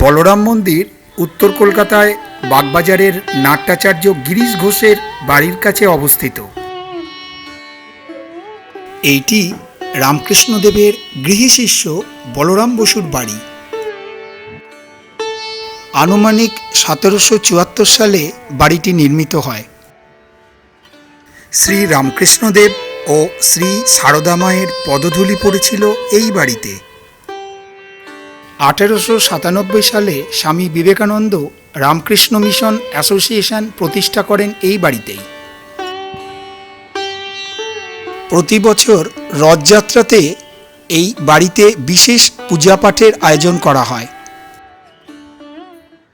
বলরাম মন্দির উত্তর কলকাতায় বাগবাজারের নাট্যাচার্য গিরিশ ঘোষের বাড়ির কাছে অবস্থিত। এইটি রামকৃষ্ণদেবের গৃহশিষ্য বলরাম বসুর বাড়ি। আনুমানিক 1774 সালে বাড়িটি নির্মিত হয়। শ্রী রামকৃষ্ণদেব ও শ্রী সারদা মায়ের পদধূলি পড়েছিল এই বাড়িতে। 1897 সালে স্বামী বিবেকানন্দ রামকৃষ্ণ মিশন অ্যাসোসিয়েশন প্রতিষ্ঠা করেন এই বাড়িতেই। প্রতি বছর রথযাত্রাতে এই বাড়িতে বিশেষ পূজাপাঠের আয়োজন করা হয়।